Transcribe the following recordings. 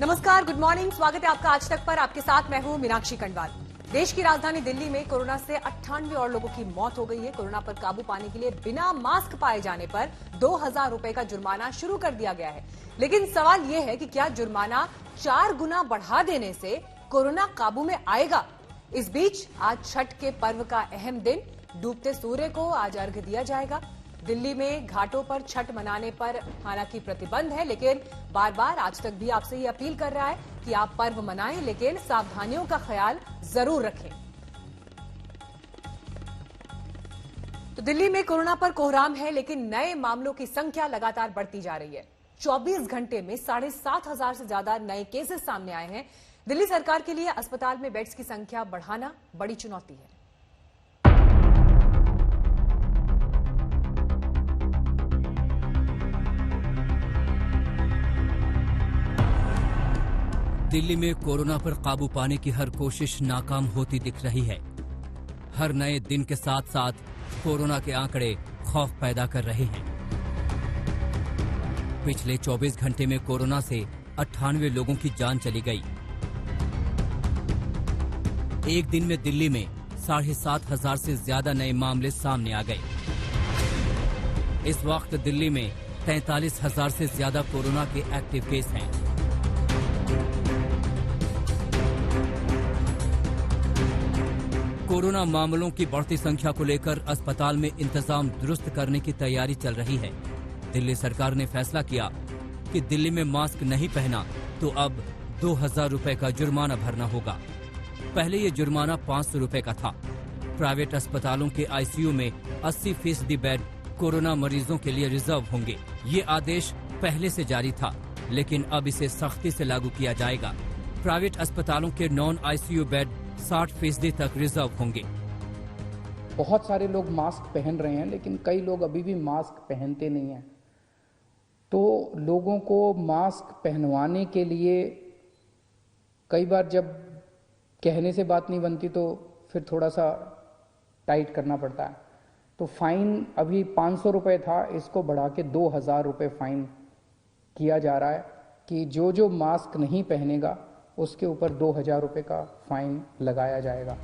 नमस्कार, good morning. स्वागत है आपका आज तक पर। आपके साथ मैं हूं मीनाक्षी कंडवाल। देश की राजधानी दिल्ली में कोरोना से 98 और लोगों की मौत हो गई है। कोरोना पर काबू पाने के लिए बिना मास्क पाए जाने पर 2000 रुपए का जुर्माना शुरू कर दिया गया है। लेकिन सवाल यह है कि क्या जुर्माना 4 गुना बढ़ा देने से कोरोना काबू में आएगा? इस बीच आज छठ के पर्व का अहम दिन, डूबते सूर्य को आज अर्घ्य दिया जाएगा। दिल्ली में घाटों पर छठ मनाने पर हालांकि प्रतिबंध है, लेकिन बार बार आज तक भी आपसे ये अपील कर रहा है कि आप पर्व मनाएं, लेकिन सावधानियों का ख्याल जरूर रखें। तो दिल्ली में कोरोना पर कोहराम है, लेकिन नए मामलों की संख्या लगातार बढ़ती जा रही है। 24 घंटे में 7,500 से ज्यादा नए केसेस सामने आए हैं। दिल्ली सरकार के लिए अस्पताल में बेड्स की संख्या बढ़ाना बड़ी चुनौती है। दिल्ली में कोरोना पर काबू पाने की हर कोशिश नाकाम होती दिख रही है। हर नए दिन के साथ साथ कोरोना के आंकड़े खौफ पैदा कर रहे हैं। पिछले 24 घंटे में कोरोना से 98 लोगों की जान चली गई। एक दिन में दिल्ली में 7,500 से ज्यादा नए मामले सामने आ गए। इस वक्त दिल्ली में 43,000 से ज्यादा कोरोना के एक्टिव केस हैं। कोरोना मामलों की बढ़ती संख्या को लेकर अस्पताल में इंतजाम दुरुस्त करने की तैयारी चल रही है। दिल्ली सरकार ने फैसला किया कि दिल्ली में मास्क नहीं पहना तो अब 2000 रुपए का जुर्माना भरना होगा। पहले ये जुर्माना 500 रुपए का था। प्राइवेट अस्पतालों के आईसीयू में 80% बेड कोरोना मरीजों के लिए रिजर्व होंगे। ये आदेश पहले से जारी था, लेकिन अब इसे सख्ती से लागू किया जाएगा। प्राइवेट अस्पतालों के नॉन आईसीयू बेड 60% तक रिजर्व होंगे। बहुत सारे लोग मास्क पहन रहे हैं, लेकिन कई लोग अभी भी मास्क पहनते नहीं हैं। तो लोगों को मास्क पहनवाने के लिए कई बार जब कहने से बात नहीं बनती तो फिर थोड़ा सा टाइट करना पड़ता है। तो फाइन अभी 500 रुपये था, इसको बढ़ा के 2000 रुपये फाइन किया जा रहा है कि जो मास्क नहीं पहनेगा उसके ऊपर 2000 रुपये का फाइन लगाया जाएगा।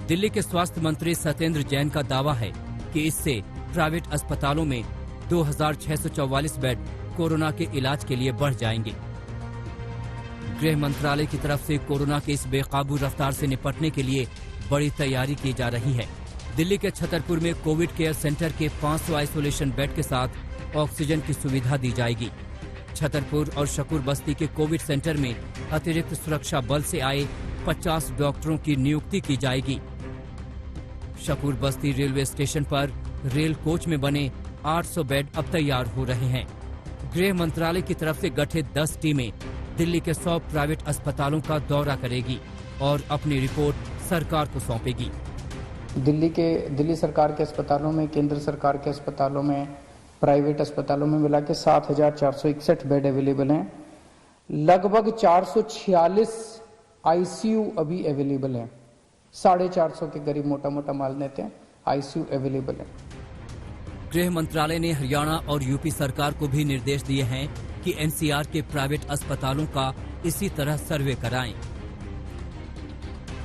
दिल्ली के स्वास्थ्य मंत्री सत्येंद्र जैन का दावा है कि इससे प्राइवेट अस्पतालों में 2644 बेड कोरोना के इलाज के लिए बढ़ जाएंगे। गृह मंत्रालय की तरफ से कोरोना के इस बेकाबू रफ्तार से निपटने के लिए बड़ी तैयारी की जा रही है। दिल्ली के छतरपुर में कोविड केयर सेंटर के 500 आइसोलेशन बेड के साथ ऑक्सीजन की सुविधा दी जाएगी। छतरपुर और शकूर बस्ती के कोविड सेंटर में अतिरिक्त सुरक्षा बल से आए 50 डॉक्टरों की नियुक्ति की जाएगी। शकूर बस्ती रेलवे स्टेशन पर रेल कोच में बने 800 बेड अब तैयार हो रहे हैं। गृह मंत्रालय की तरफ से गठित 10 टीमें दिल्ली के 100 प्राइवेट अस्पतालों का दौरा करेगी और अपनी रिपोर्ट सरकार को सौंपेगी। दिल्ली सरकार के अस्पतालों में, केंद्र सरकार के अस्पतालों में, प्राइवेट अस्पतालों में मिला के 7461 बेड अवेलेबल हैं। लगभग 446 आईसीयू अभी अवेलेबल हैं। 450 के करीब मोटा मोटा मान लेते हैं आईसीयू अवेलेबल है। गृह मंत्रालय ने हरियाणा और यूपी सरकार को भी निर्देश दिए हैं कि एनसीआर के प्राइवेट अस्पतालों का इसी तरह सर्वे कराएं।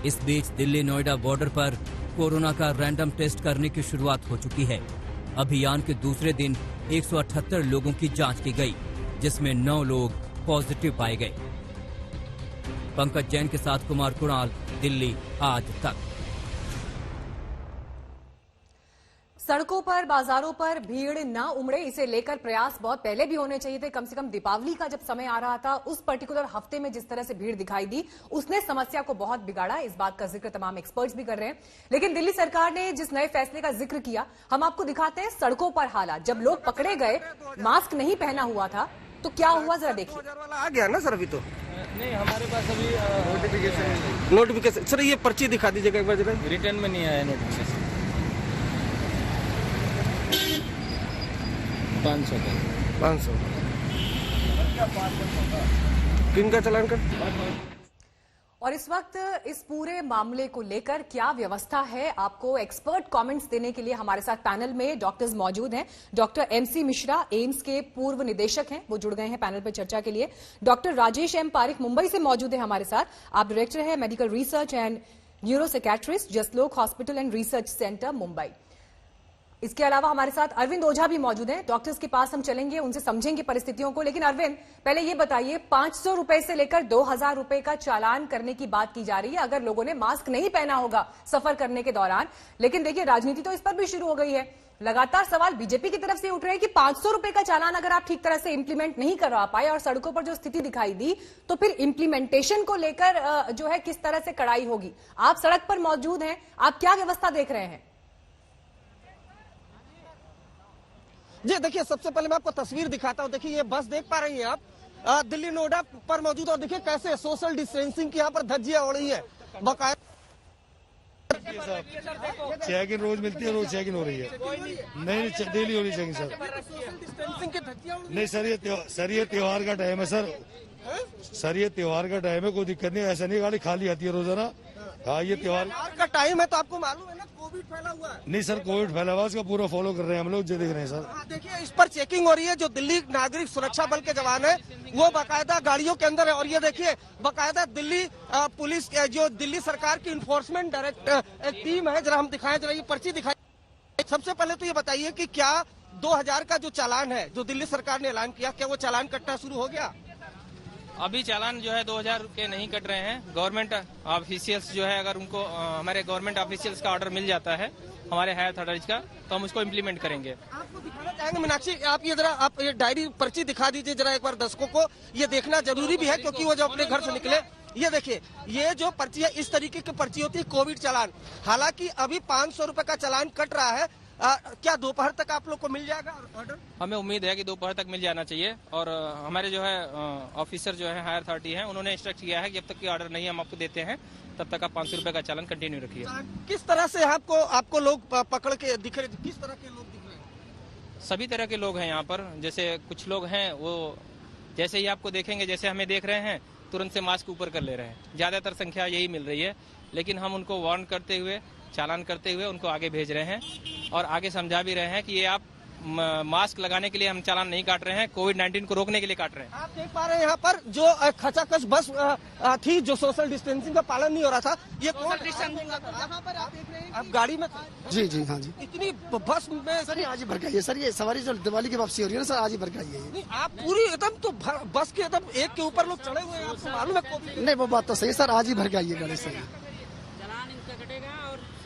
इस बीच दिल्ली नोएडा बॉर्डर पर कोरोना का रैंडम टेस्ट करने की शुरुआत हो चुकी है। अभियान के दूसरे दिन 178 लोगों की जांच की गई, जिसमें 9 लोग पॉजिटिव पाए गए। पंकज जैन के साथ कुमार कुणाल, दिल्ली आज तक। सड़कों पर, बाजारों पर भीड़ न उमड़े, इसे लेकर प्रयास बहुत पहले भी होने चाहिए थे। कम से कम दीपावली का जब समय आ रहा था, उस पर्टिकुलर हफ्ते में जिस तरह से भीड़ दिखाई दी, उसने समस्या को बहुत बिगाड़ा। इस बात का जिक्र तमाम एक्सपर्ट्स भी कर रहे हैं। लेकिन दिल्ली सरकार ने जिस नए फैसले का जिक्र किया, हम आपको दिखाते हैं सड़कों पर हालात। जब लोग पकड़े गए, मास्क नहीं पहना हुआ था, तो क्या हुआ जरा देखिए। आ गया ना सर? अभी तो नहीं, हमारे पास अभी नोटिफिकेशन सर, ये पर्ची दिखा दीजिएगा एक बार जरा। रिटर्न में नहीं आया नोटिफिकेशन। 500 किन का चलान कर? और इस वक्त इस पूरे मामले को लेकर क्या व्यवस्था है, आपको एक्सपर्ट कमेंट्स देने के लिए हमारे साथ पैनल में डॉक्टर्स मौजूद हैं। डॉक्टर एमसी मिश्रा एम्स के पूर्व निदेशक हैं, वो जुड़ गए हैं पैनल पर चर्चा के लिए। डॉक्टर राजेश एम पारिक मुंबई से मौजूद है हमारे साथ, आप डायरेक्टर हैं medical research and neuropsychiatrist Jaslok hospital and research centre Mumbai. इसके अलावा हमारे साथ अरविंद ओझा भी मौजूद हैं। डॉक्टर्स के पास हम चलेंगे, उनसे समझेंगे परिस्थितियों को। लेकिन अरविंद, पहले ये बताइए, 500 रुपए से लेकर 2000 रुपए का चालान करने की बात की जा रही है अगर लोगों ने मास्क नहीं पहना होगा सफर करने के दौरान। लेकिन देखिए, राजनीति तो इस पर भी शुरू हो गई है। लगातार सवाल बीजेपी की तरफ से उठ रहे हैं कि 500 रुपए का चालान अगर आप ठीक तरह से इंप्लीमेंट नहीं करवा पाए और सड़कों पर जो स्थिति दिखाई दी, तो फिर इंप्लीमेंटेशन को लेकर जो है किस तरह से कड़ाई होगी। आप सड़क पर मौजूद हैं, आप क्या व्यवस्था देख रहे हैं? जी देखिए, सबसे पहले मैं आपको तस्वीर दिखाता हूँ। देखिए, ये बस देख पा रही हैं आप, दिल्ली नोएडा पर मौजूद। और देखिए कैसे सोशल डिस्टेंसिंग की यहाँ पर धज्जियां हो रही है बकायदा। चेकिंग रोज मिलती है, रोज चेकिंग हो रही है। नहीं, डेली हो रही चेकिंग सर। सोशल डिस्टेंसिंग की धज्जियां नहीं सर, ये त्योहार का टाइम है सर, ये त्योहार का टाइम है, कोई दिक्कत नहीं। ऐसा नहीं गाड़ी खाली आती है रोजाना। हाँ, ये त्योहार का टाइम है तो आपको मालूम है ना, कोविड फैला हुआ है। नहीं सर, कोविड फैला हुआ, उसका पूरा फॉलो कर रहे हैं हम लोग, जो देख रहे हैं सर। हाँ, देखिए इस पर चेकिंग हो रही है। जो दिल्ली नागरिक सुरक्षा बल के जवान है वो बाकायदा गाड़ियों के अंदर है। और ये देखिए, बाकायदा दिल्ली पुलिस, जो दिल्ली सरकार की इन्फोर्समेंट डायरेक्ट टीम है। जरा हम दिखाएं, जरा ये पर्ची दिखाएं। सबसे पहले तो ये बताइए कि क्या 2000 का जो चालान है, जो दिल्ली सरकार ने ऐलान किया, क्या वो चालान कटना शुरू हो गया? अभी चालान जो है 2000 के नहीं कट रहे हैं। गवर्नमेंट ऑफिशियल्स जो है, अगर उनको हमारे गवर्नमेंट ऑफिशियल्स का ऑर्डर मिल जाता है हमारे हायर अथॉरिटीज का, तो हम उसको इम्प्लीमेंट करेंगे। आपको दिखाना चाहेंगे मीनाक्षी, आप ये जरा आप ये डायरी पर्ची दिखा दीजिए जरा एक बार दर्शकों को। ये देखना जरूरी भी है क्योंकि वो जो अपने घर से निकले। ये देखिए, ये जो पर्ची है, इस तरीके की पर्ची होती है कोविड चालान। हालांकि अभी 500 रुपए का चालान कट रहा है। क्या दोपहर तक आप लोग को मिल जाएगा ऑर्डर? हमें उम्मीद है कि दोपहर तक मिल जाना चाहिए। और हमारे जो है ऑफिसर जो है हायर अथॉरिटी है, उन्होंने इंस्ट्रक्ट किया है कि जब तक की ऑर्डर नहीं हम आपको देते हैं तब तक आप 500 रुपए का चालान कंटिन्यू रखिए। किस तरह से आपको लोग पकड़ के दिख रहे, किस तरह के लोग दिख रहे हैं? सभी तरह के लोग हैं यहाँ पर। जैसे कुछ लोग हैं वो जैसे ही आपको देखेंगे, जैसे हमें देख रहे हैं, तुरंत से मास्क ऊपर कर ले रहे हैं। ज्यादातर संख्या यही मिल रही है। लेकिन हम उनको वार्न करते हुए, चालान करते हुए उनको आगे भेज रहे हैं और आगे समझा भी रहे हैं कि ये आप मास्क लगाने के लिए हम चालान नहीं काट रहे हैं, कोविड-19 को रोकने के लिए काट रहे हैं। आप देख पा रहे हैं यहाँ पर जो खचाखच बस थी, जो सोशल डिस्टेंसिंग का पालन नहीं हो रहा था। ये सोशल डिस्टेंसिंग यहाँ पर आप देख रहे हैं, आप गाड़ी में जी हाँ जी। इतनी बस में सर ये आज ही भर गई है सर, ये सवारी जो दिवाली की वापसी हो रही है ना सर, आज ही भर गई है। नहीं, आप पूरी एकदम तो बस के एकदम एक के ऊपर लोग चढ़े हुए हैं, आपको मालूम है कोविड। नहीं वो बात तो सही सर, आज ही भर गई है गाड़ी से।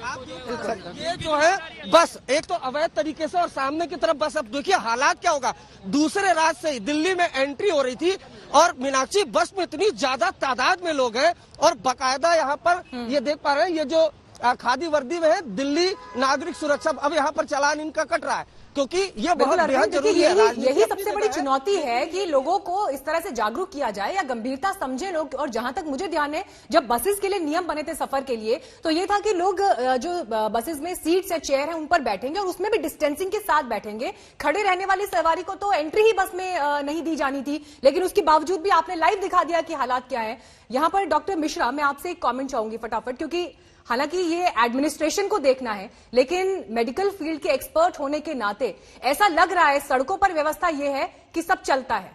ये जो है बस एक तो अवैध तरीके से, और सामने की तरफ बस। अब देखिए हालात क्या होगा। दूसरे राज्य से दिल्ली में एंट्री हो रही थी और मीनाक्षी बस में इतनी ज्यादा तादाद में लोग हैं और बाकायदा यहाँ पर ये देख पा रहे हैं, ये जो खादी वर्दी में है दिल्ली नागरिक सुरक्षा, अब यहाँ पर चालान इनका कट रहा है क्योंकि ये बहुत बेहद जरूरी है। यही सबसे बड़ी चुनौती है कि लोगों को इस तरह से जागरूक किया जाए या गंभीरता समझे लोग। और जहां तक मुझे ध्यान है, जब बसेस के लिए नियम बने थे सफर के लिए, तो ये था कि लोग जो बसेस में सीट्स या चेयर है उन पर बैठेंगे और उसमें भी डिस्टेंसिंग के साथ बैठेंगे। खड़े रहने वाली सवारी को तो एंट्री ही बस में नहीं दी जानी थी, लेकिन उसके बावजूद भी आपने लाइव दिखा दिया कि हालात क्या है यहाँ पर। डॉक्टर मिश्रा, मैं आपसे एक कॉमेंट चाहूंगी फटाफट, क्योंकि हालांकि ये एडमिनिस्ट्रेशन को देखना है, लेकिन मेडिकल फील्ड के एक्सपर्ट होने के नाते ऐसा लग रहा है सड़कों पर व्यवस्था ये है कि सब चलता है।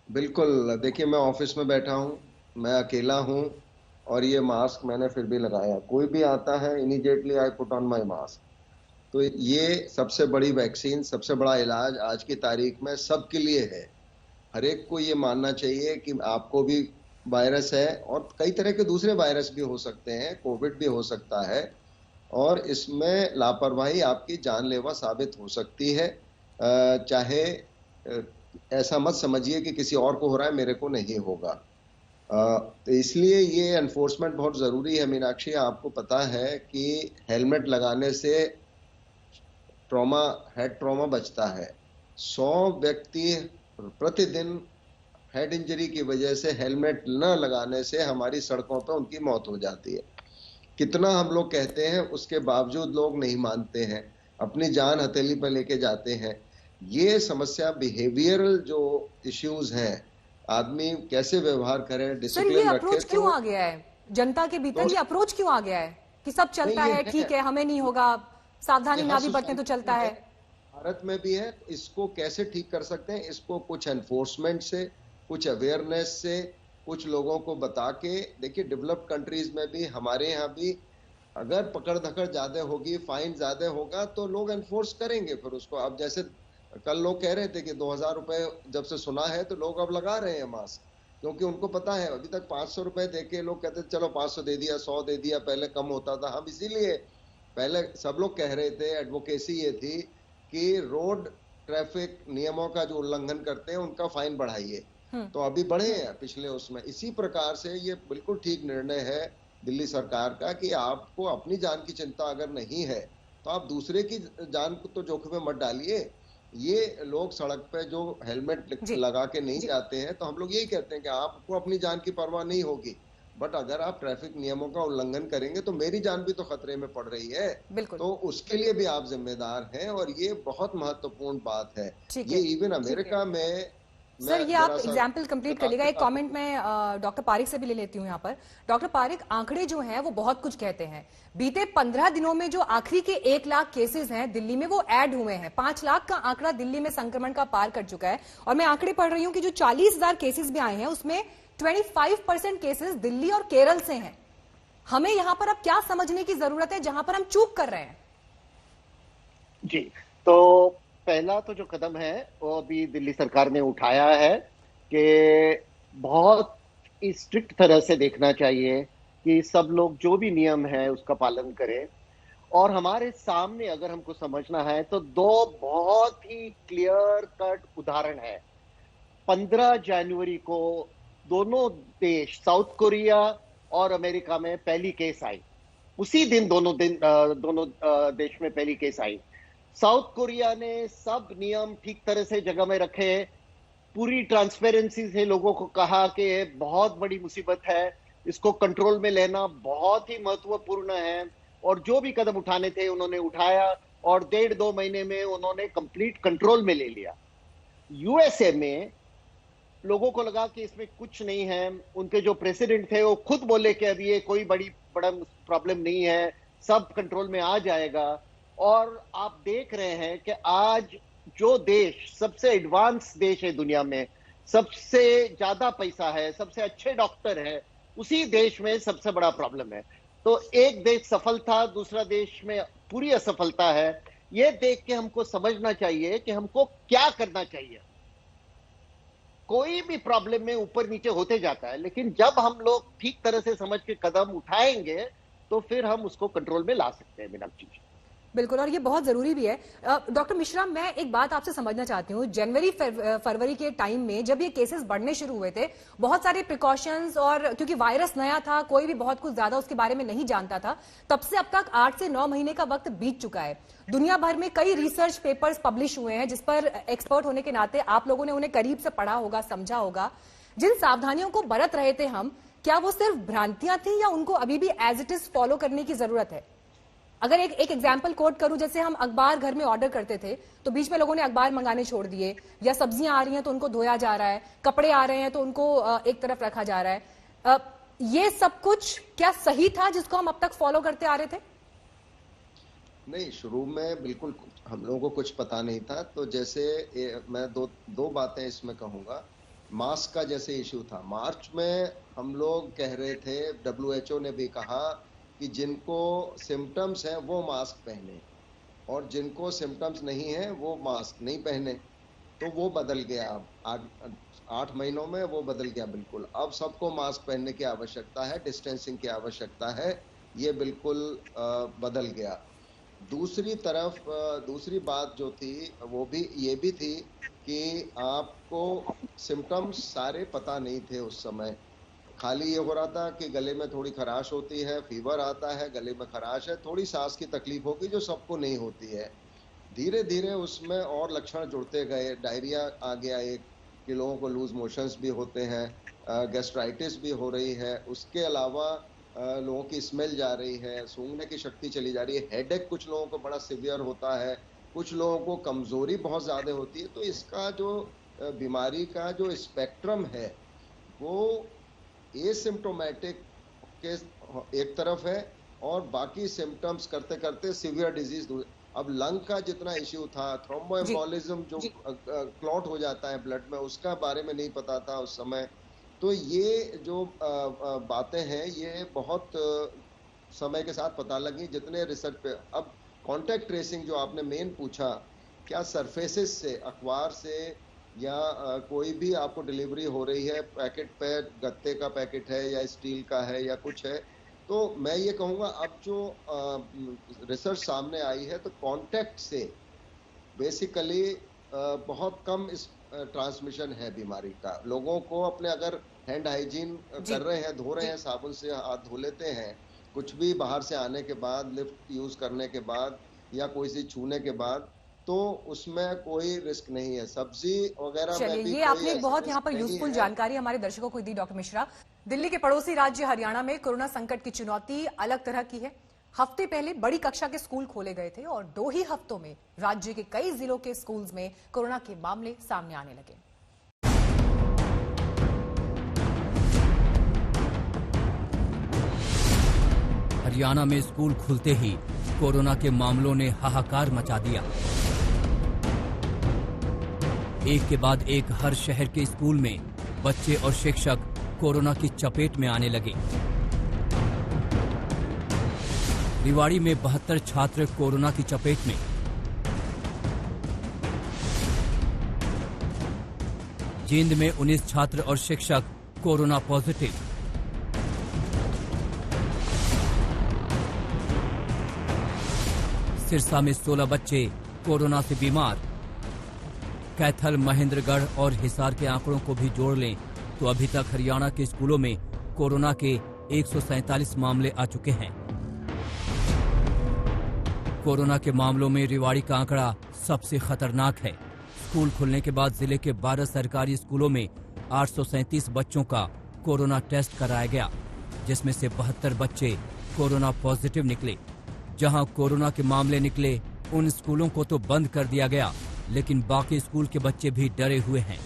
बिल्कुल, देखिए मैं ऑफिस में बैठा हूं, मैं अकेला हूं और ये मास्क मैंने फिर भी लगाया। कोई भी आता है immediately I put on my mask. तो ये सबसे बड़ी वैक्सीन, सबसे बड़ा इलाज आज की तारीख में सबके लिए है। हर एक को ये मानना चाहिए कि आपको भी वायरस है और कई तरह के दूसरे वायरस भी हो सकते हैं, कोविड भी हो सकता है और इसमें लापरवाही आपकी जानलेवा साबित हो सकती है। चाहे ऐसा मत समझिए कि किसी और को हो रहा है मेरे को नहीं होगा। तो इसलिए ये एनफोर्समेंट बहुत ज़रूरी है। मीनाक्षी, आपको पता है कि हेलमेट लगाने से हेड ट्रॉमा बचता है। 100 व्यक्ति प्रतिदिन हेड इंजरी की वजह से हेलमेट न लगाने से हमारी सड़कों पर उनकी मौत हो जाती है। कितना हम लोग कहते हैं, उसके बावजूद लोग नहीं मानते हैं, अपनी जान हथेली पर लेके जाते हैं। ये समस्या बिहेवियरल जो इश्यूज हैं आदमी कैसे व्यवहार करे, सर, ये डिसिप्लिन रखे। अप्रोच क्यों आ गया है जनता के भीतर? ये अप्रोच क्यों आ गया है कि सब चलता है, ठीक है, हमें नहीं होगा, सावधानी ना भी बरतें तो चलता है? भारत में भी है। इसको कैसे ठीक कर सकते हैं? इसको कुछ एनफोर्समेंट से, कुछ अवेयरनेस से, कुछ लोगों को बता के। देखिए, डेवलप्ड कंट्रीज में भी, हमारे यहाँ भी, अगर पकड़ धकड़ ज्यादा होगी, फाइन ज्यादा होगा, तो लोग एनफोर्स करेंगे फिर उसको। अब जैसे कल लोग कह रहे थे कि 2000 रुपए जब से सुना है तो लोग अब लगा रहे हैं मास्क, क्योंकि उनको पता है। अभी तक 500 रुपए देके लोग कहते चलो 500 दे दिया, 100 दे दिया, पहले कम होता था। हम इसीलिए पहले सब लोग कह रहे थे, एडवोकेसी ये थी कि रोड ट्रैफिक नियमों का जो उल्लंघन करते हैं उनका फाइन बढ़ाइए, तो अभी बढ़े हैं पिछले उसमें। इसी प्रकार से ये बिल्कुल ठीक निर्णय है दिल्ली सरकार का कि आपको अपनी जान की चिंता अगर नहीं है तो आप दूसरे की जान को तो जोखिम में मत डालिए। ये लोग सड़क पे जो हेलमेट लगा के नहीं जाते हैं, तो हम लोग यही कहते हैं कि आपको अपनी जान की परवाह नहीं होगी, बट अगर आप ट्रैफिक नियमों का उल्लंघन करेंगे तो मेरी जान भी तो खतरे में पड़ रही है। तो उसके लिए भी आप जिम्मेदार हैं, और ये बहुत महत्वपूर्ण बात है। ये इवन अमेरिका में। सर, ये आप एग्जाम्पल कंप्लीट करिएगा। एक कमेंट में डॉक्टर पारिक से भी ले लेती हूँ यहाँ पर। डॉक्टर पारिक, आंकड़े जो हैं वो बहुत कुछ कहते हैं। बीते 15 दिनों में जो आखिरी के 1 लाख केसेस हैं दिल्ली में, वो ऐड हुए हैं। 5 लाख का आंकड़ा दिल्ली में संक्रमण का पार कर चुका है। और मैं आंकड़े पढ़ रही हूँ कि जो 40,000 केसेस भी आए हैं उसमें 25% केसेस दिल्ली और केरल से हैं। हमें यहाँ पर अब क्या समझने की जरूरत है जहां पर हम चूक कर रहे हैं? जी, तो पहला तो जो कदम है वो अभी दिल्ली सरकार ने उठाया है कि बहुत स्ट्रिक्ट तरह से देखना चाहिए कि सब लोग जो भी नियम है उसका पालन करें। और हमारे सामने अगर हमको समझना है तो 2 बहुत ही क्लियर कट उदाहरण है। 15 जनवरी को दोनों देश, साउथ कोरिया और अमेरिका में पहली केस आई। उसी दिन दोनों देश में पहली केस आई। साउथ कोरिया ने सब नियम ठीक तरह से जगह में रखे, पूरी ट्रांसपेरेंसी से लोगों को कहा कि बहुत बड़ी मुसीबत है, इसको कंट्रोल में लेना बहुत ही महत्वपूर्ण है, और जो भी कदम उठाने थे उन्होंने उठाया, और 1.5-2 महीने में उन्होंने कंप्लीट कंट्रोल में ले लिया। यूएसए में लोगों को लगा कि इसमें कुछ नहीं है। उनके जो प्रेसिडेंट थे वो खुद बोले कि अभी ये कोई बड़ा प्रॉब्लम नहीं है, सब कंट्रोल में आ जाएगा। और आप देख रहे हैं कि आज जो देश सबसे एडवांस देश है दुनिया में, सबसे ज्यादा पैसा है, सबसे अच्छे डॉक्टर है, उसी देश में सबसे बड़ा प्रॉब्लम है। तो एक देश सफल था, दूसरा देश में पूरी असफलता है। ये देख के हमको समझना चाहिए कि हमको क्या करना चाहिए। कोई भी प्रॉब्लम में ऊपर नीचे होते जाता है, लेकिन जब हम लोग ठीक तरह से समझ के कदम उठाएंगे तो फिर हम उसको कंट्रोल में ला सकते हैं। मीनाक्षी जी, बिल्कुल, और ये बहुत जरूरी भी है। डॉक्टर मिश्रा, मैं एक बात आपसे समझना चाहती हूँ। जनवरी फरवरी के टाइम में जब ये केसेस बढ़ने शुरू हुए थे, बहुत सारे प्रिकॉशंस, और क्योंकि वायरस नया था, कोई भी बहुत कुछ ज्यादा उसके बारे में नहीं जानता था, तब से अब तक 8 से 9 महीने का वक्त बीत चुका है। दुनिया भर में कई रिसर्च पेपर्स पब्लिश हुए हैं जिस पर एक्सपर्ट होने के नाते आप लोगों ने उन्हें करीब से पढ़ा होगा, समझा होगा। जिन सावधानियों को बरत रहे थे हम, क्या वो सिर्फ भ्रांतियां थी या उनको अभी भी एज इट इज फॉलो करने की जरूरत है? अगर एक एग्जाम्पल कोट करूं, जैसे हम अखबार घर में ऑर्डर करते थे तो बीच में लोगों ने अखबार मंगाने छोड़ दिए, या सब्जियां आ रही हैं तो उनको धोया जा रहा है, कपड़े आ रहे हैं तो उनको एक तरफ रखा जा रहा है। ये सब कुछ क्या सही था जिसको हम अब तक फॉलो करते आ रहे थे? नहीं, शुरू में बिल्कुल हम लोगों को कुछ पता नहीं था। तो जैसे मैं दो बातें इसमें कहूंगा। मास्क का जैसे इश्यू था, मार्च में हम लोग कह रहे थे, WHO ने भी कहा कि जिनको सिम्टम्स हैं वो मास्क पहने, और जिनको सिम्टम्स नहीं है वो मास्क नहीं पहने। तो वो बदल गया। अब 8 महीनों में वो बदल गया बिल्कुल। अब सबको मास्क पहनने की आवश्यकता है, डिस्टेंसिंग की आवश्यकता है, ये बिल्कुल बदल गया। दूसरी तरफ दूसरी बात जो थी वो भी ये भी थी कि आपको सिम्टम्स सारे पता नहीं थे उस समय। खाली ये हो रहा था कि गले में थोड़ी खराश होती है, फीवर आता है, गले में खराश है, थोड़ी सांस की तकलीफ होगी जो सबको नहीं होती है। धीरे धीरे उसमें और लक्षण जुड़ते गए। डायरिया आ गया एक, कि लोगों को लूज मोशंस भी होते हैं, गैस्ट्राइटिस भी हो रही है। उसके अलावा लोगों की स्मेल जा रही है, सूंघने की शक्ति चली जा रही है, हेडेक कुछ लोगों को बड़ा सिवियर होता है, कुछ लोगों को कमजोरी बहुत ज्यादा होती है। तो इसका जो बीमारी का जो स्पेक्ट्रम है वो एसिम्प्टोमेटिक के एक तरफ है और बाकी सिम्टम्स करते करते सीवियर डिजीज। अब लंग का जितना इश्यू था, थ्रोम्बोएम्बोलिज्म जो क्लॉट हो जाता है ब्लड में, उसका बारे में नहीं पता था उस समय। तो ये जो बातें हैं ये बहुत समय के साथ पता लगी जितने रिसर्च पे। अब कॉन्टैक्ट ट्रेसिंग जो आपने मेन पूछा, क्या सरफेसेस से, अखबार से या कोई भी आपको डिलीवरी हो रही है, पैकेट पे गत्ते का पैकेट है या स्टील का है या कुछ है, तो मैं ये कहूँगा अब जो रिसर्च सामने आई है तो कांटेक्ट से बेसिकली बहुत कम इस ट्रांसमिशन है बीमारी का। लोगों को अपने अगर हैंड हाइजीन कर रहे हैं, धो रहे हैं, साबुन से हाथ धो लेते हैं, कुछ भी बाहर से आने के बाद, लिफ्ट यूज करने के बाद या कोई चीज छूने के बाद, तो उसमें कोई रिस्क नहीं है। सब्जी वगैरह में भी ये आपने बहुत यहाँ पर यूजफुल जानकारी हमारे दर्शकों को दी डॉक्टर मिश्रा। दिल्ली के पड़ोसी राज्य हरियाणा में कोरोना संकट की चुनौती अलग तरह की है। हफ्ते पहले बड़ी कक्षा के स्कूल खोले गए थे और 2 ही हफ्तों में राज्य के कई जिलों के स्कूल्स में कोरोना के मामले सामने आने लगे। हरियाणा में स्कूल खुलते ही कोरोना के मामलों ने हाहाकार मचा दिया। एक के बाद एक हर शहर के स्कूल में बच्चे और शिक्षक कोरोना की चपेट में आने लगे। रेवाड़ी में 72 छात्र कोरोना की चपेट में। जींद में 19 छात्र और शिक्षक कोरोना पॉजिटिव। सिरसा में 16 बच्चे कोरोना से बीमार। कैथल, महेंद्रगढ़ और हिसार के आंकड़ों को भी जोड़ लें तो अभी तक हरियाणा के स्कूलों में कोरोना के 147 मामले आ चुके हैं। कोरोना के मामलों में रेवाड़ी का आंकड़ा सबसे खतरनाक है। स्कूल खुलने के बाद जिले के 12 सरकारी स्कूलों में 837 बच्चों का कोरोना टेस्ट कराया गया, जिसमें से 72 बच्चे कोरोना पॉजिटिव निकले। जहां कोरोना के मामले निकले उन स्कूलों को तो बंद कर दिया गया, लेकिन बाकी स्कूल के बच्चे भी डरे हुए हैं।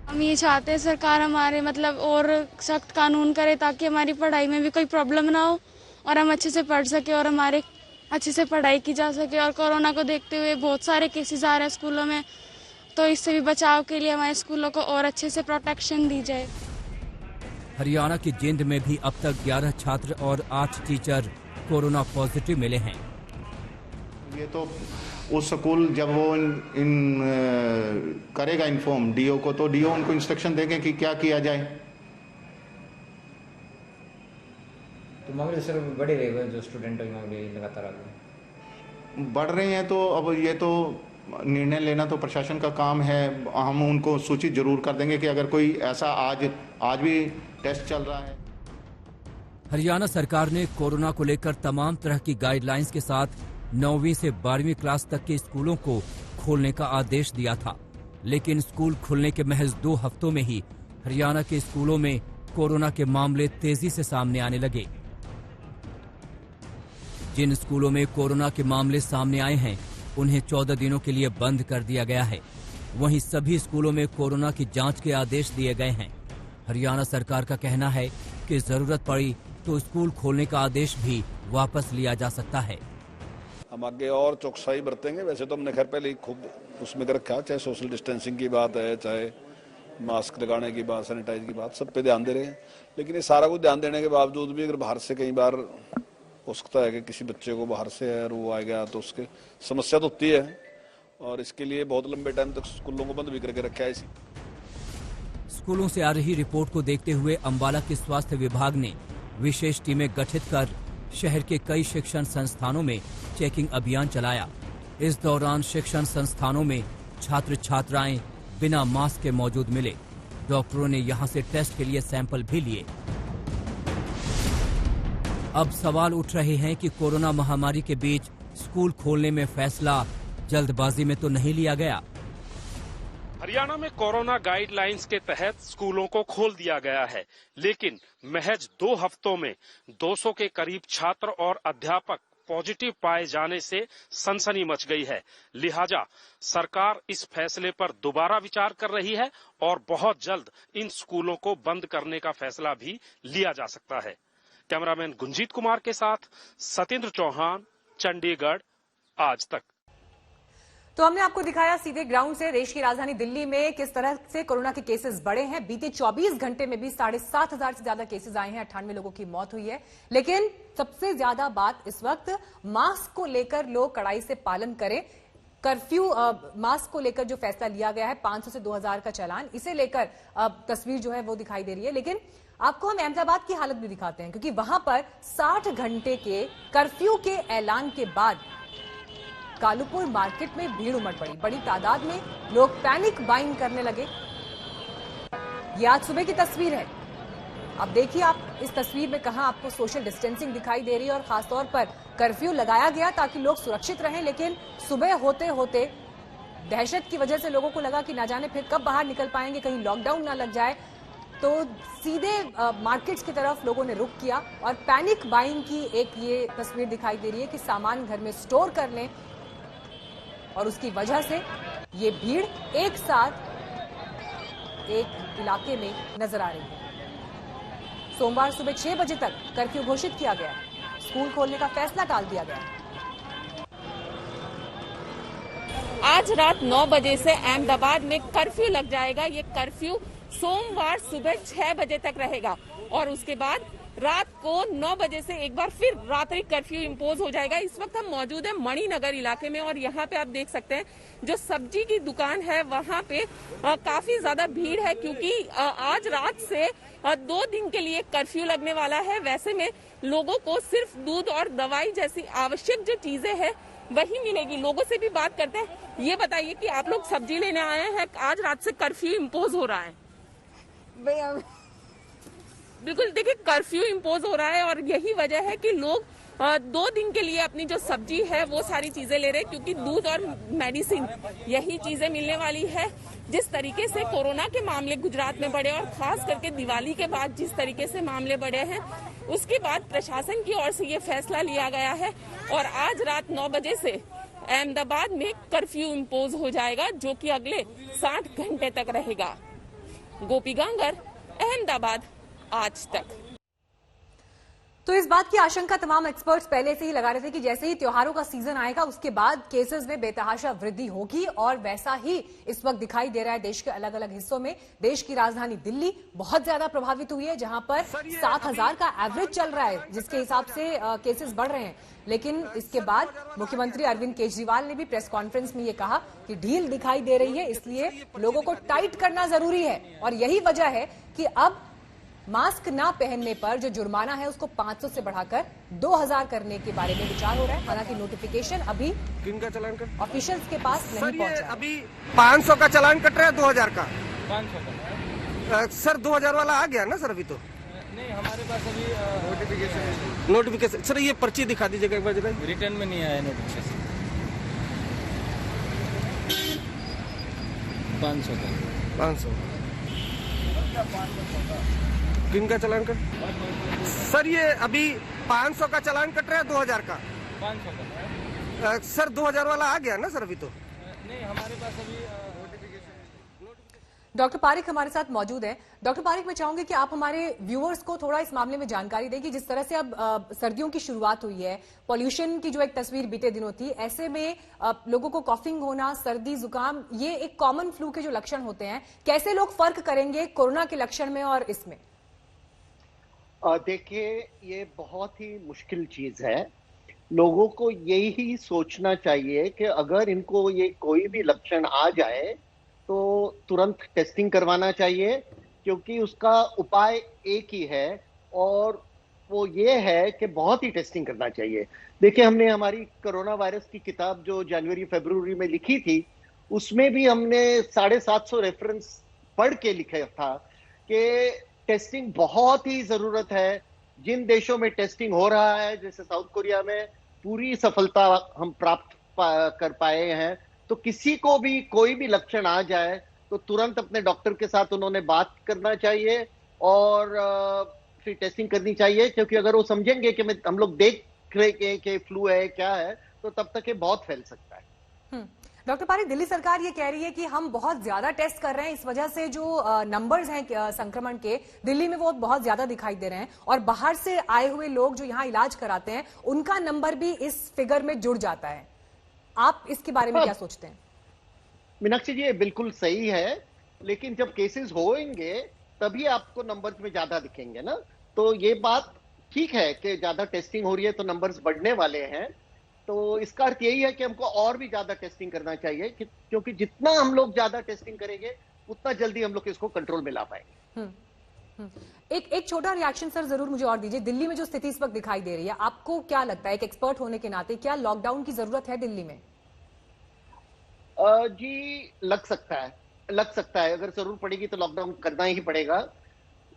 हम ये चाहते हैं सरकार हमारे और सख्त कानून करे ताकि हमारी पढ़ाई में भी कोई प्रॉब्लम ना हो और हम अच्छे से पढ़ सके और हमारे अच्छे से पढ़ाई की जा सके। और कोरोना को देखते हुए बहुत सारे केसेस आ रहे हैं स्कूलों में, तो इससे भी बचाव के लिए हमारे स्कूलों को और अच्छे से प्रोटेक्शन दी जाए। हरियाणा की जींद में भी अब तक 11 छात्र और 8 टीचर कोरोना पॉजिटिव मिले हैं। ये तो उस स्कूल जब वो करेगा इन्फॉर्म डीओ को, तो डीओ उनको इंस्ट्रक्शन देंगे कि क्या किया जाए। तो मामले सर बढ़े रहेगा, जो स्टूडेंट मामले लगातार बढ़ रहे हैं, तो अब ये तो निर्णय लेना तो प्रशासन का काम है। हम उनको सूचित जरूर कर देंगे कि अगर कोई ऐसा आज भी टेस्ट चल रहा है। हरियाणा सरकार ने कोरोना को लेकर तमाम तरह की गाइडलाइंस के साथ 9वीं से 12वीं क्लास तक के स्कूलों को खोलने का आदेश दिया था, लेकिन स्कूल खुलने के महज 2 हफ्तों में ही हरियाणा के स्कूलों में कोरोना के मामले तेजी से सामने आने लगे। जिन स्कूलों में कोरोना के मामले सामने आए हैं उन्हें 14 दिनों के लिए बंद कर दिया गया है। वहीं सभी स्कूलों में कोरोना की जांच के आदेश दिए गए हैं। हरियाणा सरकार का कहना है कि जरूरत पड़ी तो स्कूल खोलने का आदेश भी वापस लिया जा सकता है। हम आगे और चौकसाई बरतेंगे। वैसे तो हमने खैर पहले ही खूब उसमें कर रखा है, चाहे सोशल डिस्टेंसिंग की बात है, चाहे मास्क लगाने की बात, सैनिटाइज की बात, सब पे ध्यान दे रहे हैं। लेकिन ये सारा कुछ ध्यान देने के बावजूद भी अगर बाहर से कई बार हो सकता है कि किसी बच्चे को बाहर से है और वो आएगा तो उसके समस्या तो होती है, और इसके लिए बहुत लंबे टाइम तक स्कूलों को बंद भी करके रखा है। इसी स्कूलों से आ रही रिपोर्ट को देखते हुए अंबाला के स्वास्थ्य विभाग ने विशेष टीमें गठित कर शहर के कई शिक्षण संस्थानों में चेकिंग अभियान चलाया। इस दौरान शिक्षण संस्थानों में छात्र छात्राएं बिना मास्क के मौजूद मिले। डॉक्टरों ने यहां से टेस्ट के लिए सैंपल भी लिए। अब सवाल उठ रहे हैं कि कोरोना महामारी के बीच स्कूल खोलने में फैसला जल्दबाजी में तो नहीं लिया गया। हरियाणा में कोरोना गाइडलाइंस के तहत स्कूलों को खोल दिया गया है, लेकिन महज 2 हफ्तों में 200 के करीब छात्र और अध्यापक पॉजिटिव पाए जाने से सनसनी मच गई है। लिहाजा सरकार इस फैसले पर दोबारा विचार कर रही है और बहुत जल्द इन स्कूलों को बंद करने का फैसला भी लिया जा सकता है। कैमरामैन गुंजीत कुमार के साथ सत्येंद्र चौहान, चंडीगढ़, आज तक। तो हमने आपको दिखाया सीधे ग्राउंड से देश की राजधानी दिल्ली में किस तरह से कोरोना के केसेस बढ़े हैं। बीते 24 घंटे में भी 7,500 से ज्यादा केसेस आए हैं, 98 लोगों की मौत हुई है। लेकिन सबसे ज्यादा बात इस वक्त मास्क को लेकर लोग कड़ाई से पालन करें। कर्फ्यू मास्क को लेकर जो फैसला लिया गया है 500 से 2,000 का चालान, इसे लेकर तस्वीर जो है वो दिखाई दे रही है। लेकिन आपको हम अहमदाबाद की हालत भी दिखाते हैं, क्योंकि वहां पर 60 घंटे के कर्फ्यू के ऐलान के बाद कालूपुर मार्केट में भीड़ उमड़ पड़ी। बड़ी तादाद में लोग पैनिक बाइंग करने लगे। ये आज सुबह की तस्वीर है। अब देखिए आप इस तस्वीर में कहां आपको सोशल डिस्टेंसिंग दिखाई दे रही है और खासतौर पर कर्फ्यू लगाया गया ताकि लोग सुरक्षित रहें। लेकिन सुबह होते होते दहशत की वजह से लोगों को लगा कि ना जाने फिर कब बाहर निकल पाएंगे, कहीं लॉकडाउन ना लग जाए, तो सीधे मार्केट्स की तरफ लोगों ने रुख किया और पैनिक बाइंग की एक ये तस्वीर दिखाई दे रही है कि सामान घर में स्टोर कर लें, और उसकी वजह से ये भीड़ एक साथ एक इलाके में नजर आ रही है। सोमवार सुबह 6 बजे तक कर्फ्यू घोषित किया गया। स्कूल खोलने का फैसला टाल दिया गया। आज रात 9 बजे से अहमदाबाद में कर्फ्यू लग जाएगा। ये कर्फ्यू सोमवार सुबह 6 बजे तक रहेगा और उसके बाद रात को 9 बजे से एक बार फिर रात्रि कर्फ्यू इम्पोज हो जाएगा। इस वक्त हम मौजूद है मणिनगर इलाके में और यहाँ पे आप देख सकते हैं जो सब्जी की दुकान है वहाँ पे काफी ज्यादा भीड़ है, क्योंकि आज रात से 2 दिन के लिए कर्फ्यू लगने वाला है। वैसे में लोगों को सिर्फ दूध और दवाई जैसी आवश्यक जो चीजें हैं वही मिलेगी। लोगों से भी बात करते हैं। ये बताइए कि आप लोग सब्जी लेने आए हैं, आज रात से कर्फ्यू इम्पोज हो रहा है। बिल्कुल, देखिए कर्फ्यू इम्पोज हो रहा है और यही वजह है कि लोग 2 दिन के लिए अपनी जो सब्जी है वो सारी चीजें ले रहे हैं, क्योंकि दूध और मेडिसिन यही चीजें मिलने वाली है। जिस तरीके से कोरोना के मामले गुजरात में बढ़े और खास करके दिवाली के बाद जिस तरीके से मामले बढ़े हैं, उसके बाद प्रशासन की ओर से ये फैसला लिया गया है और आज रात 9 बजे से अहमदाबाद में कर्फ्यू इम्पोज हो जाएगा, जो कि अगले 60 घंटे तक रहेगा। गोपी गांगर, अहमदाबाद, आज तक। तो इस बात की आशंका तमाम एक्सपर्ट्स पहले से ही लगा रहे थे कि जैसे ही त्योहारों का सीजन आएगा उसके बाद केसेस में बेतहाशा वृद्धि होगी, और वैसा ही इस वक्त दिखाई दे रहा है। देश के अलग अलग हिस्सों में देश की राजधानी दिल्ली बहुत ज्यादा प्रभावित हुई है, जहां पर 7,000 का एवरेज चल रहा है, जिसके हिसाब से केसेस बढ़ रहे हैं। लेकिन इसके बाद मुख्यमंत्री अरविंद केजरीवाल ने भी प्रेस कॉन्फ्रेंस में ये कहा कि ढील दिखाई दे रही है, इसलिए लोगों को टाइट करना जरूरी है। और यही वजह है कि अब मास्क ना पहनने पर जो जुर्माना है उसको 500 से बढ़ाकर 2,000 करने के बारे में विचार हो रहा है। हालांकि नोटिफिकेशन अभी किनका चालान कर ऑफिशियल्स के पास नहीं पहुंचा। अभी 500 का चालान कट रहा है, 2,000 का 500 का सर 2,000 वाला आ गया ना सर? अभी तो नहीं, हमारे पास अभी नोटिफिकेशन सर, ये पर्ची दिखा दीजिएगा एक बार जरा। रिटर्न में नहीं आया नोटिफिकेशन। 500 का 500 किनका चालान कट सर? ये अभी 500 का चालान कट रहा है, 2,000 का 500 का सर 2,000 वाला आ गया ना सर? अभी तो नहीं, हमारे पास अभी डॉक्टर पारिक हमारे साथ मौजूद हैं। डॉक्टर पारिक, मैं चाहूंगी कि आप हमारे व्यूअर्स को थोड़ा इस मामले में जानकारी दें कि जिस तरह से अब सर्दियों की शुरुआत हुई है, पॉल्यूशन की जो एक तस्वीर बीते दिनों थी, ऐसे में लोगों को कॉफिंग होना, सर्दी जुकाम, ये एक कॉमन फ्लू के जो लक्षण होते हैं, कैसे लोग फर्क करेंगे कोरोना के लक्षण में और इसमें? देखिए, ये बहुत ही मुश्किल चीज है। लोगों को यही सोचना चाहिए कि अगर इनको ये कोई भी लक्षण आ जाए तो तुरंत टेस्टिंग करवाना चाहिए, क्योंकि उसका उपाय एक ही है और वो ये है कि बहुत ही टेस्टिंग करना चाहिए। देखिए, हमने हमारी कोरोना वायरस की किताब जो जनवरी फरवरी में लिखी थी, उसमें भी हमने 750 रेफरेंस पढ़ के लिखा था कि टेस्टिंग बहुत ही जरूरत है। जिन देशों में टेस्टिंग हो रहा है, जैसे साउथ कोरिया में पूरी सफलता हम प्राप्त कर पाए हैं, तो किसी को भी कोई भी लक्षण आ जाए तो तुरंत अपने डॉक्टर के साथ उन्होंने बात करना चाहिए और फिर टेस्टिंग करनी चाहिए, क्योंकि अगर वो समझेंगे कि हम लोग देख देखें कि फ्लू है क्या है, तो तब तक ये बहुत फैल सकता है। डॉक्टर पारिक, दिल्ली सरकार ये कह रही है कि हम बहुत ज्यादा टेस्ट कर रहे हैं, इस वजह से जो नंबर्स हैं संक्रमण के दिल्ली में वो बहुत ज्यादा दिखाई दे रहे हैं, और बाहर से आए हुए लोग जो यहाँ इलाज कराते हैं उनका नंबर भी इस फिगर में जुड़ जाता है। आप इसके बारे में क्या सोचते हैं? मीनाक्षी जी, ये बिल्कुल सही है, लेकिन जब केसेस होंगे तभी आपको नंबर्स में ज्यादा दिखेंगे ना। तो ये बात ठीक है कि ज्यादा टेस्टिंग हो रही है तो नंबर्स बढ़ने वाले हैं, तो इसका अर्थ यही है कि हमको और भी ज्यादा टेस्टिंग करना चाहिए, क्योंकि जितना हम लोग ज्यादा टेस्टिंग करेंगे उतना जल्दी हम लोग इसको कंट्रोल में ला पाएंगे। एक छोटा रिएक्शन सर जरूर मुझे और दीजिए। दिल्ली में जो स्थिति इस वक्त दिखाई दे रही है, आपको क्या लगता है, एक एक्सपर्ट होने के नाते, क्या लॉकडाउन की जरूरत है दिल्ली में? जी, लग सकता है। अगर जरूरत पड़ेगी तो लॉकडाउन करना ही पड़ेगा।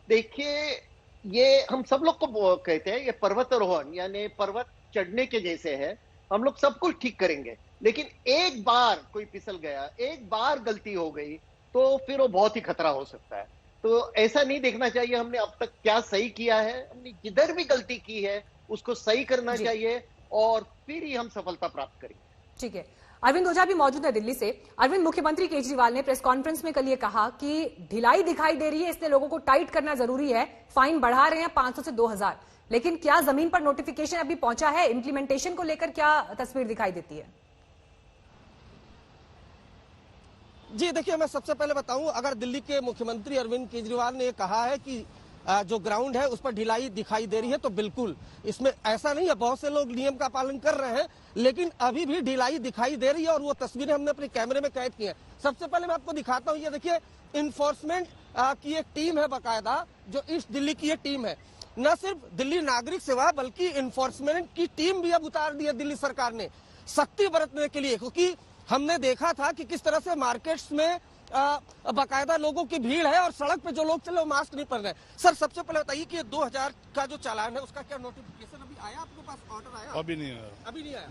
देखिए, ये हम सब लोग को कहते हैं ये पर्वतारोहण, यानी पर्वत चढ़ने के जैसे है। हम लोग सब कुछ ठीक करेंगे, लेकिन एक बार कोई फिसल गया, एक बार गलती हो गई, तो फिर वो बहुत ही खतरा हो सकता है। तो ऐसा नहीं देखना चाहिए हमने अब तक क्या सही किया है, हमने जिधर भी गलती की है उसको सही करना चाहिए और फिर ही हम सफलता प्राप्त करेंगे। ठीक है, अरविंद ओझा भी मौजूद है दिल्ली से। अरविंद, मुख्यमंत्री केजरीवाल ने प्रेस कॉन्फ्रेंस में कल ये कहा कि ढिलाई दिखाई दे रही है, इसलिए लोगों को टाइट करना जरूरी है, फाइन बढ़ा रहे हैं 500 से 2000, लेकिन क्या जमीन पर नोटिफिकेशन अभी पहुंचा है? इंप्लीमेंटेशन को लेकर क्या तस्वीर दिखाई देती है? जी देखिए, मैं सबसे पहले बताऊं, अगर दिल्ली के मुख्यमंत्री अरविंद केजरीवाल ने कहा है कि जो ग्राउंड है उस पर ढिलाई दिखाई दे रही है, तो बिल्कुल इसमें ऐसा नहीं है, बहुत से लोग नियम का पालन कर रहे हैं, लेकिन अभी भी ढिलाई दिखाई दे रही है और वो तस्वीरें हमने अपने कैमरे में कैद की है। सबसे पहले मैं आपको दिखाता हूँ, ये देखिए इन्फोर्समेंट की एक टीम है बाकायदा, जो ईस्ट दिल्ली की ये टीम है। न सिर्फ दिल्ली नागरिक सेवा बल्कि इन्फोर्समेंट की टीम भी अब उतार दी है दिल्ली सरकार ने सख्ती बरतने के लिए, क्योंकि हमने देखा था कि किस तरह से मार्केट्स में बाकायदा लोगों की भीड़ है और सड़क पे जो लोग चले वो मास्क नहीं पहन रहे। सर, सबसे पहले बताइए कि 2000 का जो चालान है उसका क्या नोटिफिकेशन अभी आया, आपके पास ऑर्डर आया? अभी नहीं आया। अभी नहीं आया।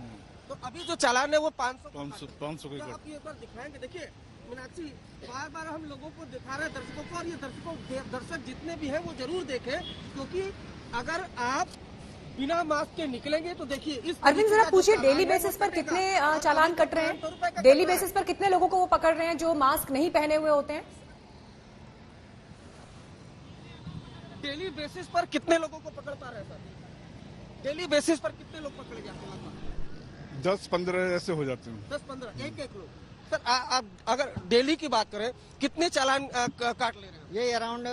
तो अभी जो चालान है वो 500 का आप ये बार दिखाएंगे। देखिए मीनाक्षी, बार बार हम लोगों को दिखा रहे हैं दर्शकों को, और ये दर्शक जितने भी हैं वो जरूर देखें, क्योंकि अगर आप बिना मास्क के निकलेंगे तो देखिए इस अरविंद जरा पूछिए, डेली बेसिस पर कितने चालान कट रहे हैं? डेली बेसिस पर कितने लोगों को वो पकड़ रहे हैं जो मास्क नहीं पहने हुए होते हैं? डेली बेसिस पर कितने लोगों को पकड़ पा रहे हैं सर? डेली बेसिस पर कितने लोग पकड़ गए? 10-15 ऐसे हो जाते हैं। 10-15 एक लोग। सर, आप अगर डेली की बात करें, कितने चालान काट ले रहे हैं? ये अराउंड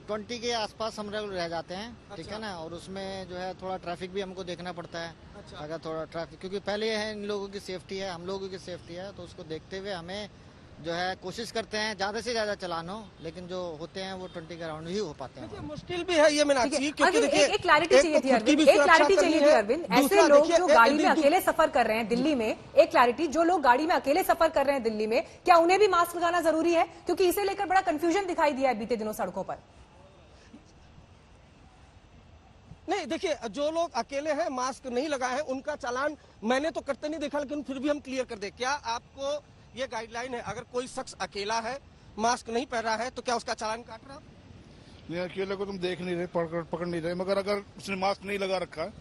20 के आसपास हम लोग रह जाते हैं। अच्छा। ठीक है ना, और उसमें जो है थोड़ा ट्रैफिक भी हमको देखना पड़ता है। अच्छा। अगर थोड़ा ट्रैफिक, क्योंकि पहले है इन लोगों की सेफ्टी है, हम लोगों की सेफ्टी है, तो उसको देखते हुए हमें जो है कोशिश करते हैं ज्यादा से ज्यादा चलान हो, लेकिन जो होते हैं वो 20 के अराउंड ही हो पाते हैं। मुश्किल भी है ये मीनाक्षी, क्योंकि देखिए एक क्लैरिटी चाहिए थी अरविंद, एक क्लैरिटी चाहिए थी अरविंद। ऐसे लोग जो गाड़ी में अकेले सफर कर रहे हैं दिल्ली में, एक क्लैरिटी, जो लोग गाड़ी में अकेले सफर कर रहे हैं दिल्ली में, क्या उन्हें भी मास्क लगाना जरूरी है? क्योंकि इसे लेकर बड़ा कंफ्यूजन दिखाई दिया है बीते दिनों सड़कों पर। नहीं, देखिए, जो लोग अकेले हैं मास्क नहीं लगाए हैं उनका चालान मैंने तो करते नहीं देखा, लेकिन फिर भी हम क्लियर कर दे। क्या आपको ये गाइडलाइन है, अगर कोई शख्स अकेला है, मास्क नहीं पहन रहा है, तो क्या उसका चालान काट रहा? नहीं, अकेले को तुम देख नहीं रहे, पकड़ नहीं रहे, मगर अगर उसने मास्क नहीं लगा रखा है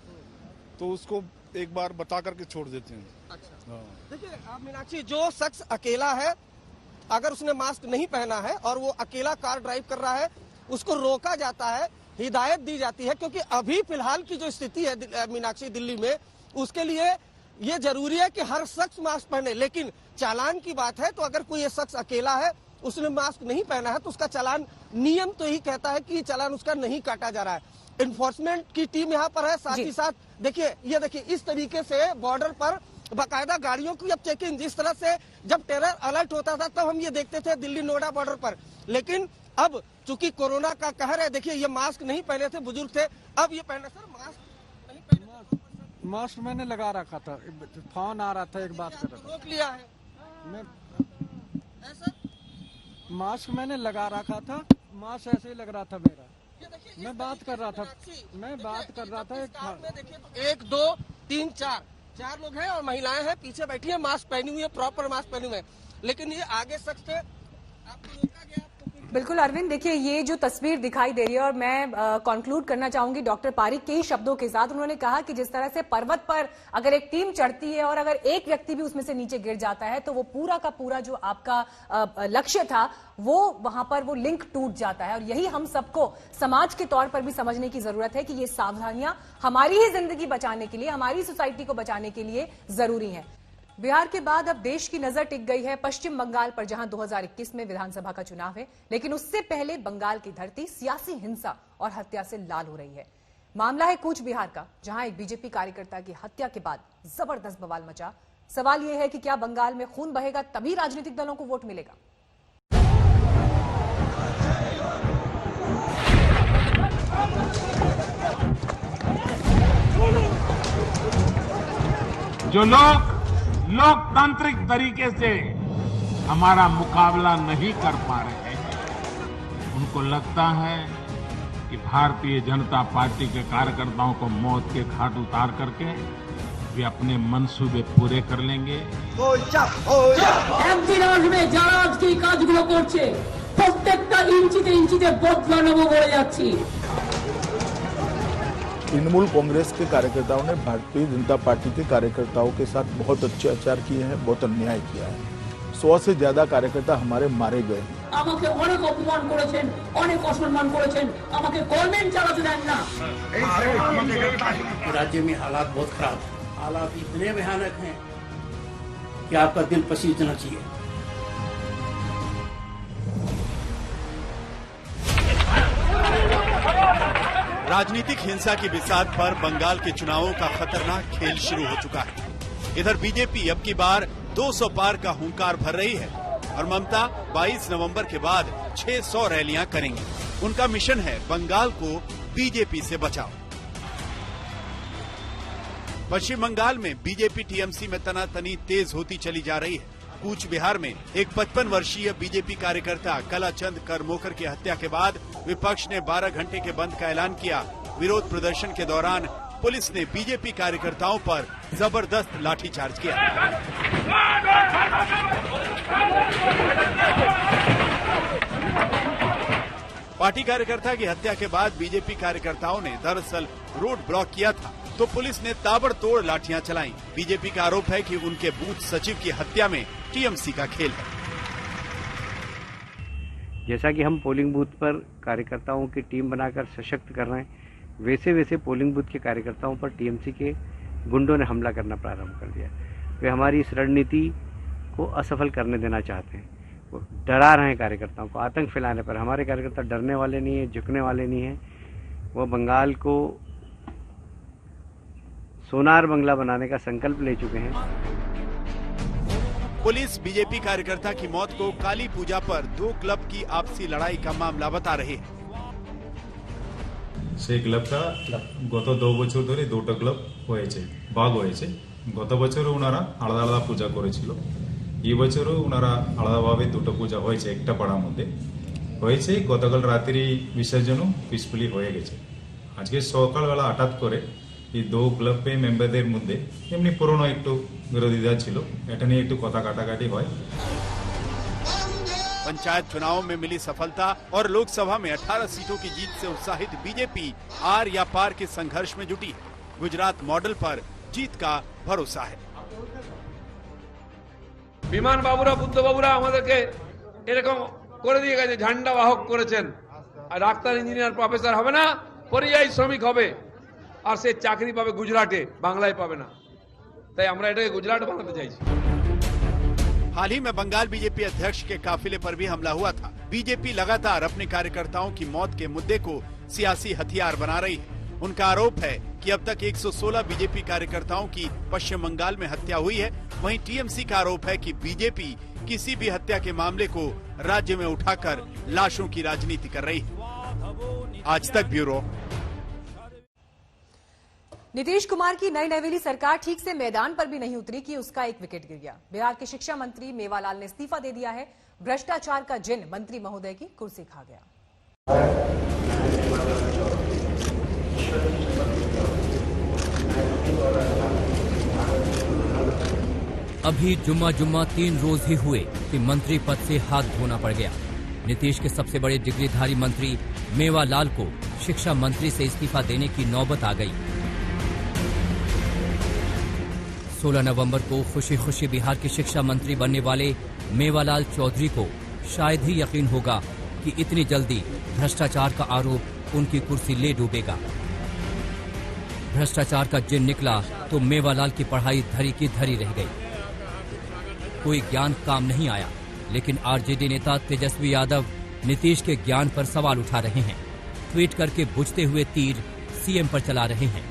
तो उसको एक बार बता करके छोड़ देते हैं। अच्छा, देखिए मीनाक्षी, जो शख्स अकेला है, अगर उसने मास्क नहीं पहना है और वो अकेला कार ड्राइव कर रहा है, उसको रोका जाता है, हिदायत दी जाती है, क्योंकि अभी फिलहाल की जो स्थिति है मीनाक्षी दिल्ली में, उसके लिए ये जरूरी है कि हर शख्स मास्क पहने। लेकिन चालान की बात है तो अगर कोई ये शख्स अकेला है, उसने मास्क नहीं पहना है, तो उसका चालान, नियम तो यही कहता है कि चालान उसका नहीं काटा जा रहा है। इन्फोर्समेंट की टीम यहाँ पर है, साथ ही साथ देखिए, ये देखिए इस तरीके से बॉर्डर पर बाकायदा गाड़ियों की अब चेकिंग, जिस तरह से जब टेरर अलर्ट होता था तब हम ये देखते थे दिल्ली नोएडा बॉर्डर पर, लेकिन अब चूंकि कोरोना का कहर है, देखिए ये मास्क नहीं पहने थे, बुजुर्ग थे, अब ये पहने। सर, मास्क नहीं पहने? मास्क मैंने लगा रखा था, फोन आ रहा था, एक बात कर रहा था, रोक लिया है। मैं मास्क मैंने लगा रखा था, मास्क ऐसे ही लग रहा था मेरा, मैं बात कर रहा था, देखिए तो 1 2 3 4 लोग हैं और महिलाएं हैं, पीछे बैठी है, मास्क पहनी हुई है, प्रॉपर मास्क पहनी हुई है, लेकिन ये आगे शख्स थे, आपको रोका गया, आपको कोई बिल्कुल अरविंद, देखिए ये जो तस्वीर दिखाई दे रही है, और मैं कंक्लूड करना चाहूंगी डॉक्टर पारिक के ही शब्दों के साथ। उन्होंने कहा कि जिस तरह से पर्वत पर अगर एक टीम चढ़ती है और अगर एक व्यक्ति भी उसमें से नीचे गिर जाता है तो वो पूरा का पूरा जो आपका लक्ष्य था वो वहां पर वो लिंक टूट जाता है। और यही हम सबको समाज के तौर पर भी समझने की जरूरत है कि ये सावधानियां हमारी ही जिंदगी बचाने के लिए, हमारी सोसाइटी को बचाने के लिए जरूरी है। बिहार के बाद अब देश की नजर टिक गई है पश्चिम बंगाल पर, जहां 2021 में विधानसभा का चुनाव है। लेकिन उससे पहले बंगाल की धरती सियासी हिंसा और हत्या से लाल हो रही है। मामला है कूच बिहार का, जहां एक बीजेपी कार्यकर्ता की हत्या के बाद जबरदस्त बवाल मचा। सवाल यह है कि क्या बंगाल में खून बहेगा तभी राजनीतिक दलों को वोट मिलेगा? जो लोग लोकतांत्रिक तरीके से हमारा मुकाबला नहीं कर पा रहे हैं, उनको लगता है कि भारतीय जनता पार्टी के कार्यकर्ताओं को मौत के घाट उतार करके वे अपने मंसूबे पूरे कर लेंगे। একদিন আসবে যারা আজকে এই কাজগুলো করছে প্রত্যেকটা ইঞ্চিতে ইঞ্চিতে বদলা নেব বলে যাচ্ছি। तृणमूल कांग्रेस के कार्यकर्ताओं ने भारतीय जनता पार्टी के कार्यकर्ताओं के साथ बहुत अत्याचार किए हैं, बहुत अन्याय किया है। 100 से ज्यादा कार्यकर्ता हमारे मारे गए। আমাকে অনেক অপমান করেছেন, অনেক অসম্মান করেছেন, আমাকে গভর্নমেंट চালাতে দেন না। राज्य में हालात बहुत खराब है, हालात इतने भयानक हैं कि आपका दिल पसीजना चाहिए। राजनीतिक हिंसा की बिसात पर बंगाल के चुनावों का खतरनाक खेल शुरू हो चुका है। इधर बीजेपी अब की बार 200 पार का हुंकार भर रही है और ममता 22 नवंबर के बाद 600 रैलियां करेंगी। उनका मिशन है बंगाल को बीजेपी से बचाओ। पश्चिम बंगाल में बीजेपी टीएमसी में तनातनी तेज होती चली जा रही है। कूच बिहार में एक 55 वर्षीय बीजेपी कार्यकर्ता कलाचंद करमोकर की हत्या के बाद विपक्ष ने 12 घंटे के बंद का ऐलान किया। विरोध प्रदर्शन के दौरान पुलिस ने बीजेपी कार्यकर्ताओं पर जबरदस्त लाठीचार्ज किया। पार्टी कार्यकर्ता की हत्या के बाद बीजेपी कार्यकर्ताओं ने दरअसल रोड ब्लॉक किया था, तो पुलिस ने ताबड़तोड़ लाठियां चलाईं। बीजेपी का आरोप है कि उनके बूथ सचिव की हत्या में टीएमसी का खेल है। जैसा कि हम पोलिंग बूथ पर कार्यकर्ताओं की टीम बनाकर सशक्त कर रहे हैं, वैसे वैसे पोलिंग बूथ के कार्यकर्ताओं पर टीएमसी के गुंडों ने हमला करना प्रारंभ कर दिया। वे हमारी इस रणनीति को असफल करने देना चाहते हैं। वो डरा रहे हैं कार्यकर्ताओं को, आतंक फैलाने पर। हमारे कार्यकर्ता डरने वाले नहीं है, झुकने वाले नहीं है। वो बंगाल को सोनार बंगला बनाने का संकल्प ले चुके हैं। पुलिस बीजेपी कार्यकर्ता की मौत को काली पूजा पर 2 क्लब की आपसी लड़ाई का मामला बता रही है। সেই ক্লাবটা গত 2 বছর ধরে দুটো ক্লাব হয়েছে, ভাগ হয়েছে। গত বছরও ওনারা আলাদা আলাদা পূজা করেছিল, এই বছরও ওনারা আলাদাভাবে দুটো পূজা হয়েছে একটা পাড়ার মধ্যে হয়েছে। গতকাল রাত্রি বিসর্জনও পিসফুলি হয়ে গেছে। আজকে সকালবেলা হঠাৎ করে এই 2 ক্লাবের মেম্বারদের মধ্যে এমনি পুরনো একটু বিরোধিতা ছিল, এটা নিয়ে একটু কথা কাটাকাটি হয়। पंचायत चुनाव में मिली सफलता और लोकसभा में 18 सीटों की जीत से उत्साहित बीजेपी आर या पार के संघर्ष में जुटी है। गुजरात मॉडल पर जीत का भरोसा है। বিমান বাবুরা, বুদ্ধ বাবুরা আমাদেরকে এরকম করে দিয়ে গেছে, ঝান্ডা বাহক করেছেন। আর ডাক্তার, ইঞ্জিনিয়ার, প্রফেসর হবে না, পরিযায়ী শ্রমিক হবে, আর সে চাকরি পাবে গুজরাটে, বাংলায় পাবে না। তাই আমরা এটাকে গুজরাট বানাতে চাইছি। हाल ही में बंगाल बीजेपी अध्यक्ष के काफिले पर भी हमला हुआ था। बीजेपी लगातार अपने कार्यकर्ताओं की मौत के मुद्दे को सियासी हथियार बना रही है। उनका आरोप है कि अब तक 116 बीजेपी कार्यकर्ताओं की पश्चिम बंगाल में हत्या हुई है। वहीं टीएमसी का आरोप है कि बीजेपी किसी भी हत्या के मामले को राज्य में उठाकर लाशों की राजनीति कर रही है। आज तक ब्यूरो। नीतीश कुमार की नई नवेली सरकार ठीक से मैदान पर भी नहीं उतरी कि उसका एक विकेट गिर गया। बिहार के शिक्षा मंत्री मेवालाल ने इस्तीफा दे दिया है। भ्रष्टाचार का जिन मंत्री महोदय की कुर्सी खा गया। अभी जुम्मा 3 रोज ही हुए कि मंत्री पद से हाथ धोना पड़ गया। नीतीश के सबसे बड़े डिग्रीधारी मंत्री मेवालाल को शिक्षा मंत्री से इस्तीफा देने की नौबत आ गई। 16 नवंबर को खुशी खुशी बिहार के शिक्षा मंत्री बनने वाले मेवालाल चौधरी को शायद ही यकीन होगा कि इतनी जल्दी भ्रष्टाचार का आरोप उनकी कुर्सी ले डूबेगा। भ्रष्टाचार का जिन निकला तो मेवालाल की पढ़ाई धरी की धरी रह गई। कोई ज्ञान काम नहीं आया, लेकिन आरजेडी नेता तेजस्वी यादव नीतीश के ज्ञान पर सवाल उठा रहे हैं। ट्वीट करके बुझते हुए तीर सीएम पर चला रहे हैं।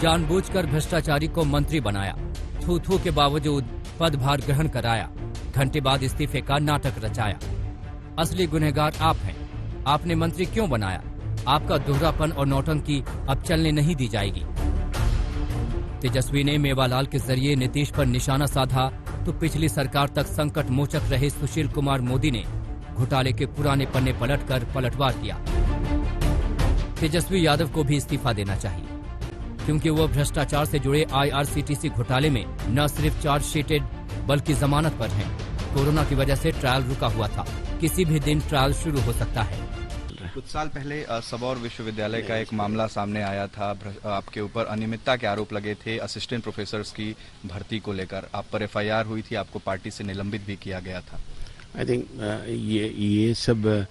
जानबूझकर भ्रष्टाचारी को मंत्री बनाया, थू-थू के बावजूद पदभार ग्रहण कराया, घंटे बाद इस्तीफे का नाटक रचाया। असली गुनहगार आप हैं। आपने मंत्री क्यों बनाया? आपका दोहरापन और नौटंकी अब चलने नहीं दी जाएगी। तेजस्वी ने मेवालाल के जरिए नीतीश पर निशाना साधा तो पिछली सरकार तक संकट मोचक रहे सुशील कुमार मोदी ने घोटाले के पुराने पन्ने पलटकर पलटवार किया। तेजस्वी यादव को भी इस्तीफा देना चाहिए, क्योंकि वो भ्रष्टाचार से जुड़े IRCTC घोटाले में न सिर्फ चार्जशीटेड बल्कि जमानत पर हैं। कोरोना की वजह से ट्रायल रुका हुआ था, किसी भी दिन ट्रायल शुरू हो सकता है। कुछ साल पहले सबौर विश्वविद्यालय का एक मामला सामने आया था। आपके ऊपर अनियमितता के आरोप लगे थे असिस्टेंट प्रोफेसर्स की भर्ती को लेकर। आप पर FIR हुई थी, आपको पार्टी से निलंबित भी किया गया था। आई थिंक ये सब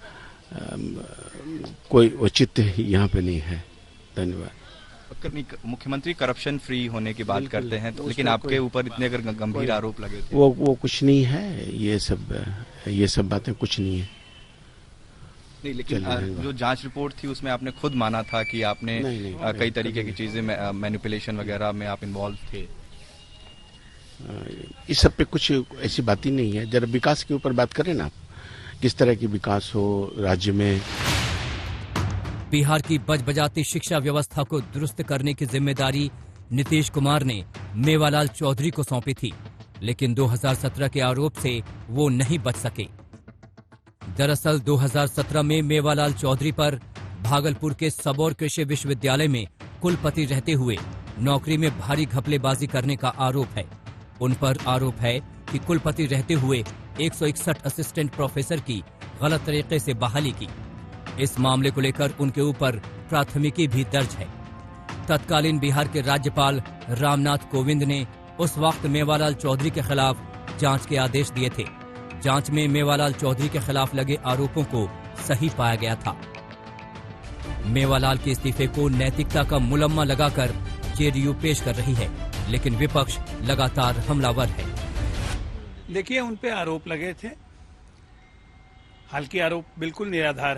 कोई औचित्य यहाँ पे नहीं है। धन्यवाद। मुख्यमंत्री करप्शन फ्री होने की बात करते हैं, तो लेकिन आपके ऊपर इतने अगर गंभीर आरोप लगे थे। वो कुछ नहीं है, ये सब बातें कुछ नहीं है। नहीं, लेकिन जो जांच रिपोर्ट थी उसमें आपने खुद माना था कि आपने कई तरीके की चीजें मैनिपुलेशन वगैरह में आप इन्वॉल्व थे। इस सब पे कुछ ऐसी बात ही नहीं है। जरा विकास के ऊपर बात करें ना, आप किस तरह की विकास हो राज्य में। बिहार की बजबजाती शिक्षा व्यवस्था को दुरुस्त करने की जिम्मेदारी नीतीश कुमार ने मेवालाल चौधरी को सौंपी थी, लेकिन 2017 के आरोप से वो नहीं बच सके। दरअसल 2017 में मेवालाल चौधरी पर भागलपुर के सबौर कृषि विश्वविद्यालय में कुलपति रहते हुए नौकरी में भारी घपलेबाजी करने का आरोप है। उन पर आरोप है कि कुलपति रहते हुए 161 असिस्टेंट प्रोफेसर की गलत तरीके से बहाली की। इस मामले को लेकर उनके ऊपर प्राथमिकी भी दर्ज है। तत्कालीन बिहार के राज्यपाल रामनाथ कोविंद ने उस वक्त मेवालाल चौधरी के खिलाफ जांच के आदेश दिए थे। जांच में मेवालाल चौधरी के खिलाफ लगे आरोपों को सही पाया गया था। मेवालाल के इस्तीफे को नैतिकता का मुलम्मा लगाकर जेडीयू पेश कर रही है, लेकिन विपक्ष लगातार हमलावर है। देखिए, उन पे आरोप लगे थे, हालांकि आरोप बिल्कुल निराधार है।